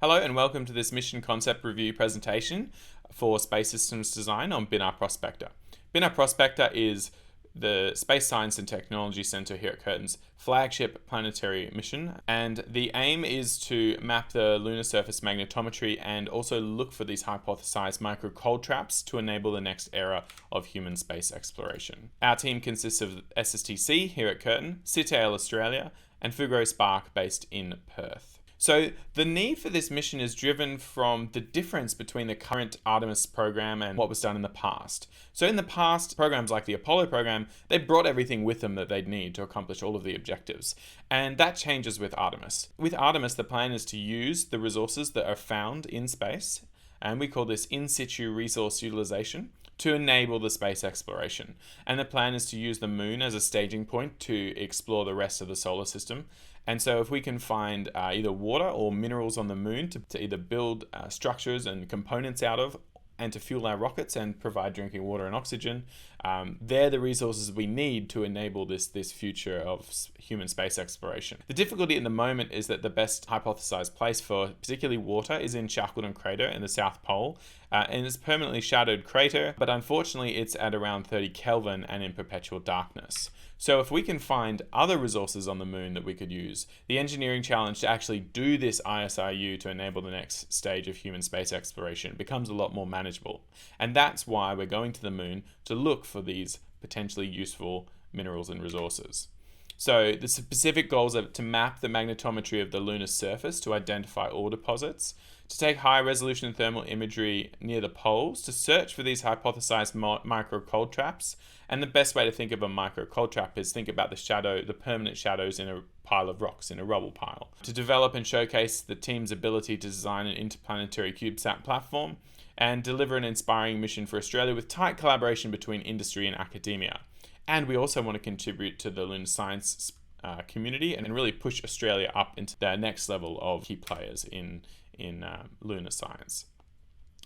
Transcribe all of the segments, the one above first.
Hello and welcome to this mission concept review presentation for Space Systems Design on Binar Prospector. Binar Prospector is the Space Science and Technology Center here at Curtin's flagship planetary mission, and the aim is to map the lunar surface magnetometry and also look for these hypothesized micro cold traps to enable the next era of human space exploration. Our team consists of SSTC here at Curtin, CITAIL Australia, and Fugro Spark based in Perth. So the need for this mission is driven from the difference between the current Artemis program and what was done in the past. So in the past, programs like the Apollo program, they brought everything with them that they'd need to accomplish all of the objectives. And that changes with Artemis. With Artemis, the plan is to use the resources that are found in space, and we call this in situ resource utilization, to enable the space exploration. And the plan is to use the moon as a staging point to explore the rest of the solar system. And so if we can find either water or minerals on the moon to either build structures and components out of, and to fuel our rockets and provide drinking water and oxygen, they're the resources we need to enable this future of human space exploration. The difficulty at the moment is that the best hypothesized place for particularly water is in Shackleton Crater in the South Pole, and it's a permanently shadowed crater, but unfortunately it's at around 30 Kelvin and in perpetual darkness. So if we can find other resources on the moon that we could use, the engineering challenge to actually do this ISRU to enable the next stage of human space exploration becomes a lot more manageable. And that's why we're going to the moon to look for these potentially useful minerals and resources. So the specific goals are to map the magnetometry of the lunar surface to identify ore deposits, to take high resolution thermal imagery near the poles to search for these hypothesized micro cold traps. And the best way to think of a micro cold trap is think about the permanent shadows in a pile of rocks, in a rubble pile. To develop and showcase the team's ability to design an interplanetary CubeSat platform and deliver an inspiring mission for Australia with tight collaboration between industry and academia. And we also want to contribute to the lunar science community and really push Australia up into the next level of key players in lunar science.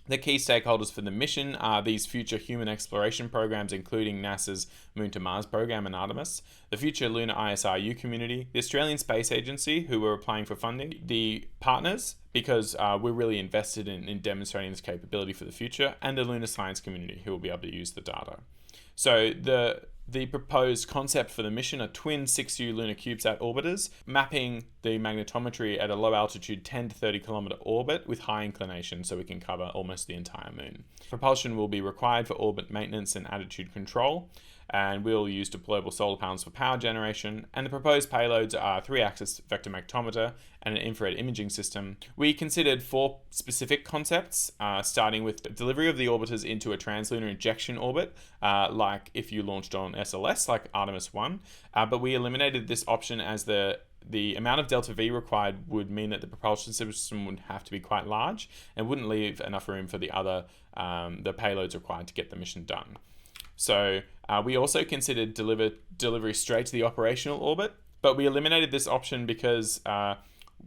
The key stakeholders for the mission are these future human exploration programs, including NASA's Moon to Mars program and Artemis, the future lunar ISRU community, the Australian Space Agency, who are applying for funding, the partners, because we're really invested in demonstrating this capability for the future, and the lunar science community, who will be able to use the data. So the proposed concept for the mission are twin 6U lunar CubeSat orbiters, mapping the magnetometry at a low altitude 10 to 30 kilometer orbit with high inclination so we can cover almost the entire moon. Propulsion will be required for orbit maintenance and attitude control, and we'll use deployable solar panels for power generation, and the proposed payloads are 3-axis vector magnetometer and an infrared imaging system. We considered 4 specific concepts, starting with delivery of the orbiters into a translunar injection orbit, like if you launched on SLS, like Artemis 1, but we eliminated this option as the amount of delta V required would mean that the propulsion system would have to be quite large and wouldn't leave enough room for the payloads required to get the mission done. So we also considered delivery straight to the operational orbit, but we eliminated this option because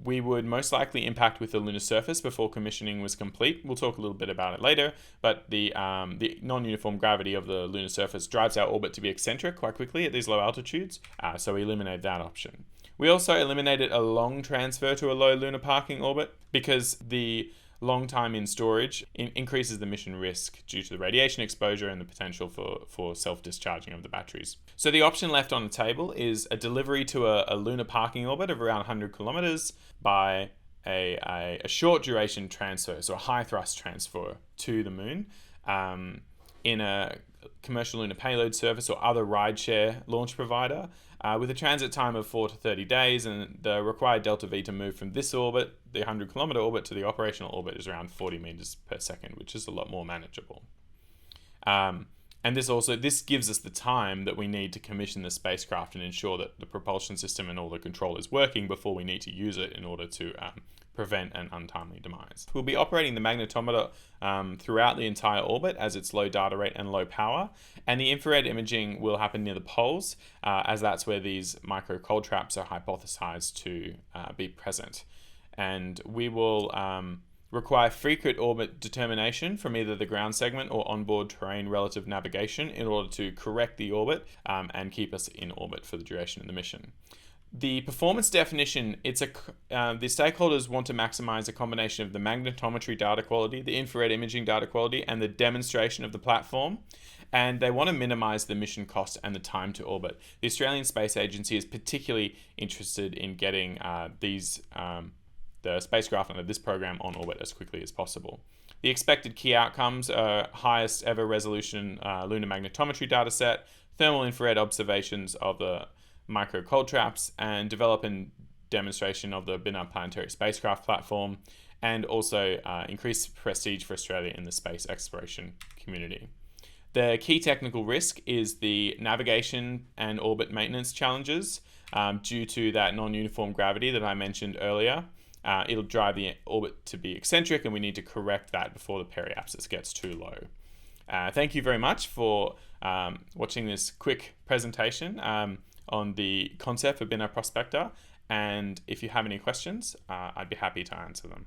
we would most likely impact with the lunar surface before commissioning was complete. We'll talk a little bit about it later, but the non-uniform gravity of the lunar surface drives our orbit to be eccentric quite quickly at these low altitudes, so we eliminated that option. We also eliminated a long transfer to a low lunar parking orbit because the long time in storage increases the mission risk due to the radiation exposure and the potential for self-discharging of the batteries. So the option left on the table is a delivery to a lunar parking orbit of around 100 kilometers by a short duration transfer, so a high thrust transfer to the moon in a commercial lunar payload service or other rideshare launch provider, with a transit time of 4 to 30 days, and the required delta V to move from this orbit, the 100 kilometer orbit, to the operational orbit is around 40 meters per second, which is a lot more manageable. And this gives us the time that we need to commission the spacecraft and ensure that the propulsion system and all the control is working before we need to use it in order to prevent an untimely demise. We'll be operating the magnetometer throughout the entire orbit as it's low data rate and low power, and the infrared imaging will happen near the poles as that's where these micro cold traps are hypothesized to be present. And we will require frequent orbit determination from either the ground segment or onboard terrain relative navigation in order to correct the orbit and keep us in orbit for the duration of the mission. The performance definition, the stakeholders want to maximize a combination of the magnetometry data quality, the infrared imaging data quality, and the demonstration of the platform. And they want to minimize the mission cost and the time to orbit. The Australian Space Agency is particularly interested in getting the spacecraft under this program on orbit as quickly as possible. The expected key outcomes are highest ever resolution lunar magnetometry data set, thermal infrared observations of the micro cold traps, and develop and demonstration of the Binar planetary spacecraft platform, and also increased prestige for Australia in the space exploration community. The key technical risk is the navigation and orbit maintenance challenges due to that non-uniform gravity that I mentioned earlier. It'll drive the orbit to be eccentric, and we need to correct that before the periapsis gets too low. Thank you very much for watching this quick presentation on the concept for Binar Prospector, and if you have any questions, I'd be happy to answer them.